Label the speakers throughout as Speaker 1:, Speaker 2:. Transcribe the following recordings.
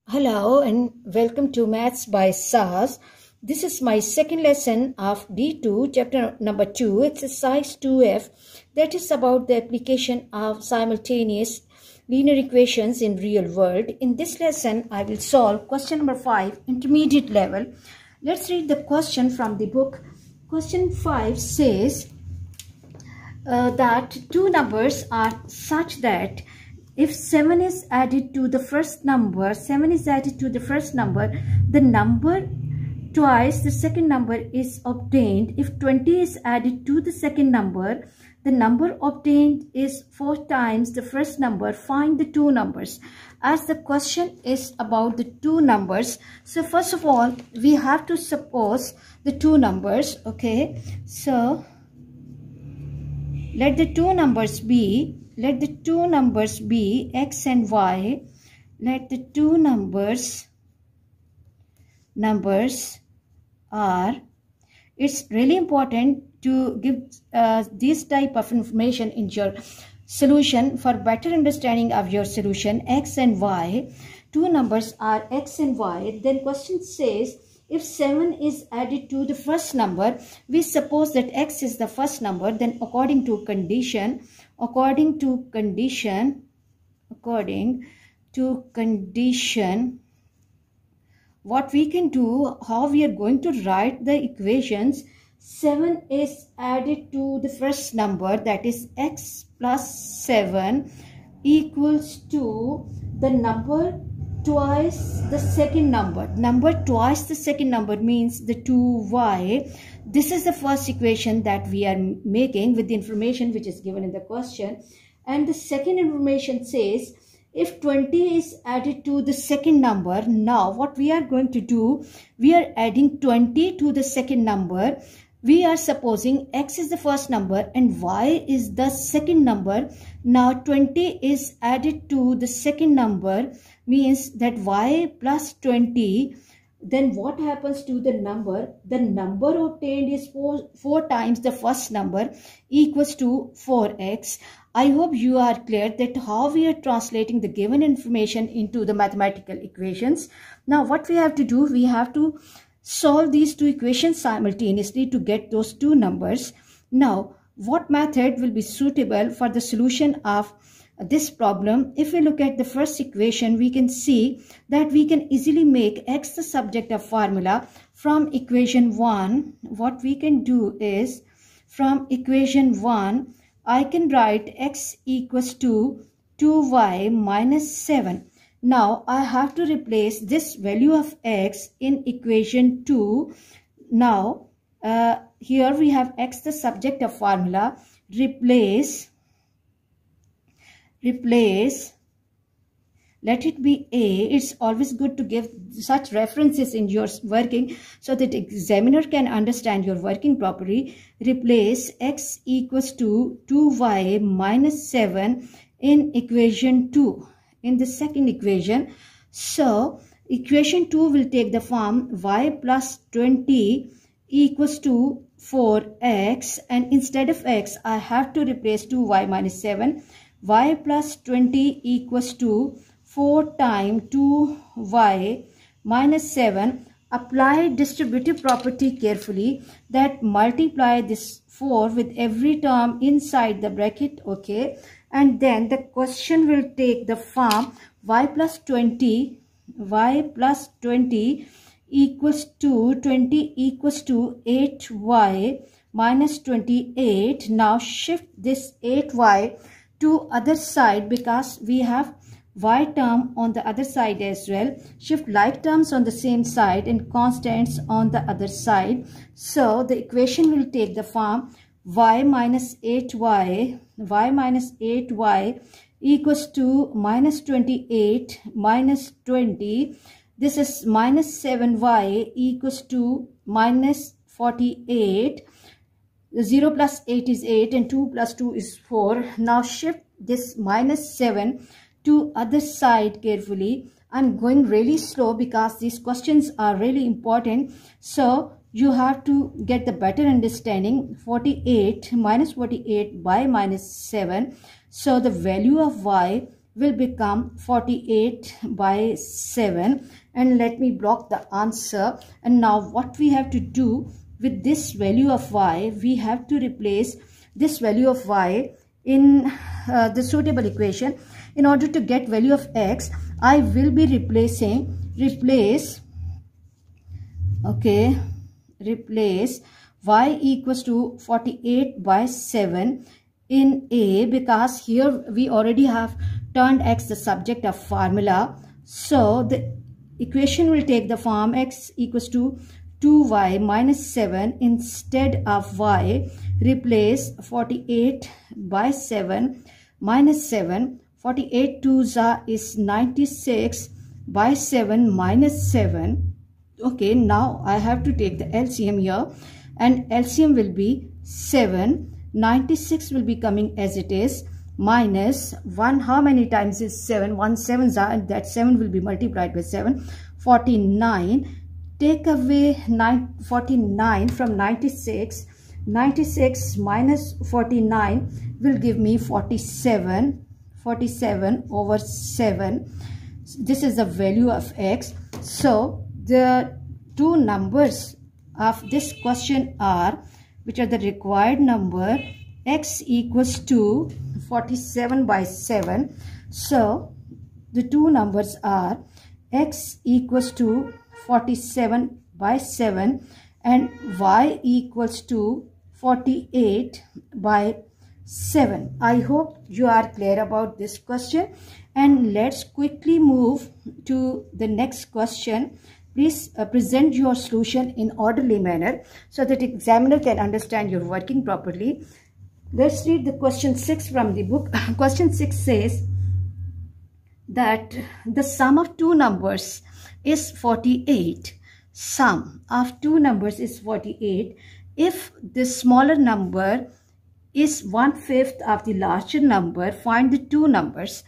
Speaker 1: Hello and welcome to Maths by SAS. This is my second lesson of D2, chapter number 2, exercise 2F, that is about the application of simultaneous linear equations in real world. In this lesson, I will solve question number 5, intermediate level. Let's read the question from the book. Question 5 says that two numbers are such that if 7 is added to the first number, the number twice the second number is obtained. If 20 is added to the second number, the number obtained is 4 times the first number. Find the two numbers. As the question is about the two numbers, so first of all, we have to suppose the two numbers, okay? So, let the two numbers be x and y. Let the two numbers are. It's really important to give this type of information in your solution for better understanding of your solution. X and y. Two numbers are x and y. Then question says, if 7 is added to the first number, we suppose that x is the first number. Then according to condition, what we can do, how we are going to write the equations. 7 is added to the first number, that is x plus 7 equals to the number twice the second number. Number twice the second number means the 2y. This is the first equation that we are making with the information which is given in the question. And the second information says, if 20 is added to the second number, now what we are going to do, we are adding 20 to the second number. We are supposing x is the first number and y is the second number. Now 20 is added to the second number, means that y plus 20. Then what happens to the number? The number obtained is 4 times the first number, equals to 4x. I hope you are clear that how we are translating the given information into the mathematical equations. Now what we have to do, we have to solve these two equations simultaneously to get those two numbers. Now, what method will be suitable for the solution of this problem? If we look at the first equation, we can see that we can easily make x the subject of formula. From equation 1, what we can do is, from equation 1, I can write x equals to 2y minus 7. Now, I have to replace this value of x in equation 2. Now, here we have x the subject of formula. Replace, let it be a. It's always good to give such references in your working so that examiner can understand your working properly. Replace x equals to 2y minus 7 in equation 2. In the second equation, so equation 2 will take the form y plus 20 equals to 4x, and instead of x I have to replace 2y minus 7. Y plus 20 equals to 4 times 2y minus 7. Apply distributive property carefully, that multiply this 4 with every term inside the bracket, okay? And then the question will take the form y plus 20 equals to 8y minus 28. Now shift this 8y to other side because we have y term on the other side as well. Shift like terms on the same side and constants on the other side. So the equation will take the form y minus 8y equals to minus 28 minus 20. This is minus 7y equals to minus 48. 0 plus 8 is 8 and 2 plus 2 is 4. Now shift this minus 7 to other side carefully. I'm going really slow because these questions are really important. So you have to get the better understanding. 48 minus 48 by minus 7. So the value of y will become 48 by 7. And let me block the answer. And now what we have to do with this value of y, we have to replace this value of y in the suitable equation. In order to get value of x, I will be replace y equals to 48 by 7 in a, because here we already have turned x the subject of formula. So the equation will take the form x equals to 2y minus 7. Instead of y, replace 48 by 7 minus 7. 48 2s is 96 by 7 minus 7. Okay, now I have to take the LCM here, and LCM will be 7. 96 will be coming as it is, minus 1. How many times is 7? 1 7s are, and that 7 will be multiplied by 7. 49. Take away 49 from 96. 96 minus 49 will give me 47. 47 over 7. This is the value of x. So the two numbers of this question are, which are the required number, x equals to 47 by 7. So the two numbers are x equals to 47 by 7 and y equals to 48 by 7. I hope you are clear about this question, and let's quickly move to the next question. Please present your solution in orderly manner so that examiner can understand your working properly. Let's read the question 6 from the book. Question 6 says that the sum of two numbers is 48. Sum of two numbers is 48 if the smaller number is 1/5 of the larger number. Find the two numbers.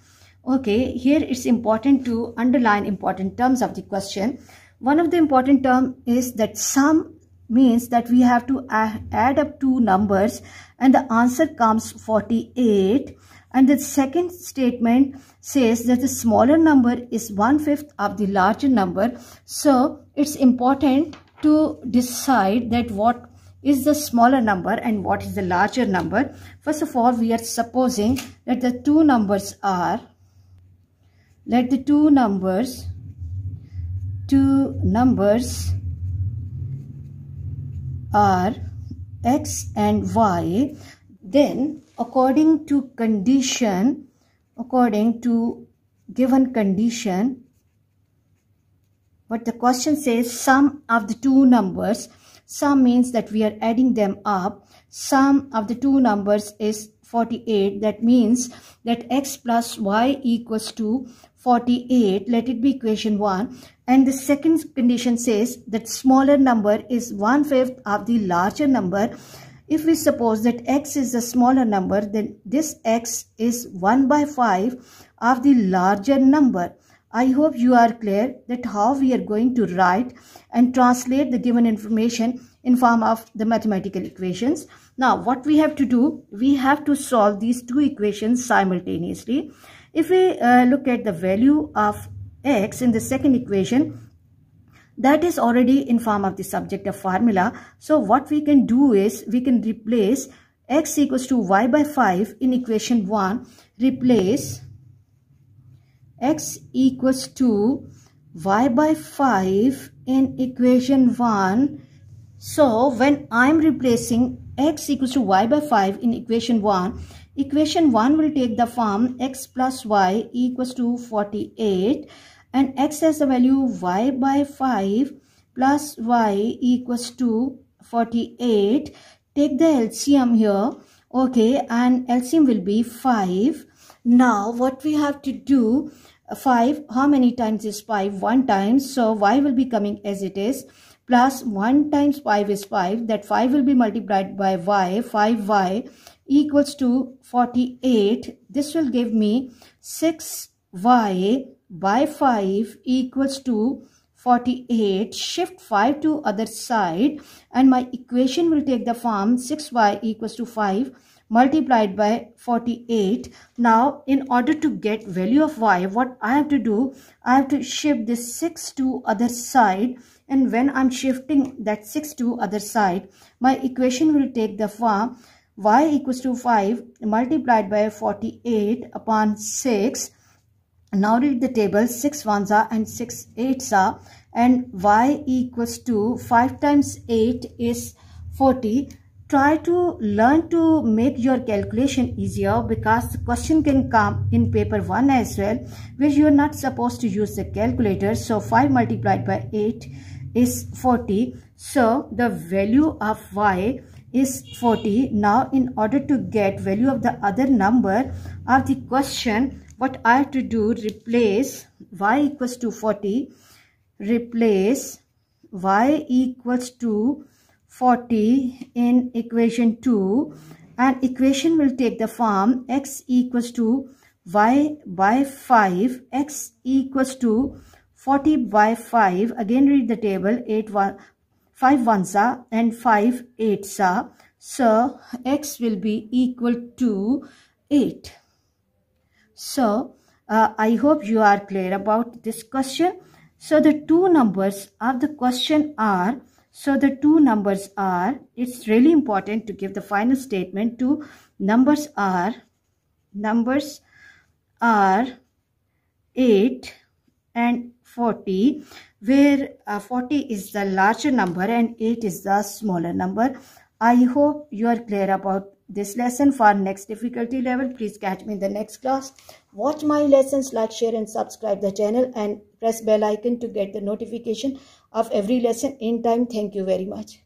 Speaker 1: Okay, here it's important to underline important terms of the question. One of the important term is that sum means that we have to add up two numbers and the answer comes 48. And the second statement says that the smaller number is 1/5 of the larger number. So it's important to decide that what is the smaller number and what is the larger number. First of all, we are supposing that the two numbers are, let the two numbers are x and y. Then according to given condition, what the question says, sum of the two numbers. Sum means that we are adding them up. Sum of the two numbers is 48. That means that x plus y equals to 48. Let it be equation 1. And the second condition says that smaller number is 1/5 of the larger number. If we suppose that x is the smaller number, then this x is 1/5 of the larger number. I hope you are clear that how we are going to write and translate the given information in form of the mathematical equations. Now what we have to do, we have to solve these two equations simultaneously. If we look at the value of x in the second equation, that is already in form of the subject of formula. So what we can do is we can replace x equals to y by 5 in equation 1. Replace x equals to y by 5 in equation 1. So when I am replacing x equals to y by 5 in equation 1, equation 1 will take the form x plus y equals to 48, and x has the value y by 5 plus y equals to 48. Take the LCM here. Okay, and LCM will be 5. Now what we have to do, 5, how many times is 5? 1 time. So y will be coming as it is, plus 1 times 5 is 5. That 5 will be multiplied by y. 5y equals to 48. This will give me 6y by 5 equals to 48. Shift 5 to other side and my equation will take the form 6y equals to 5 multiplied by 48. Now in order to get value of y, what I have to do, I have to shift this 6 to other side, and when I'm shifting that 6 to other side, my equation will take the form y equals to 5 multiplied by 48 upon 6. Now read the table. 6 ones are and 6 eights are, and y equals to 5 times 8 is 40. Try to learn to make your calculation easier, because the question can come in paper 1 as well, where you are not supposed to use the calculator. So 5 multiplied by 8 is 40. So the value of y is 40. Now in order to get value of the other number of the question, what I have to do, replace y equals to 40, replace y equals to 40 in equation 2, and equation will take the form x equals to y by 5, x equals to 40 by 5. Again read the table. 5 ones are and 5 eights are, so x will be equal to 8. So I hope you are clear about this question. So the two numbers of the question are, it's really important to give the final statement. Two numbers are 8 and 40, where 40 is the larger number and 8 is the smaller number. I hope you are clear about this lesson. For next difficulty level, please catch me in the next class. Watch my lessons, like, share and subscribe the channel, and press bell icon to get the notification of every lesson in time. Thank you very much.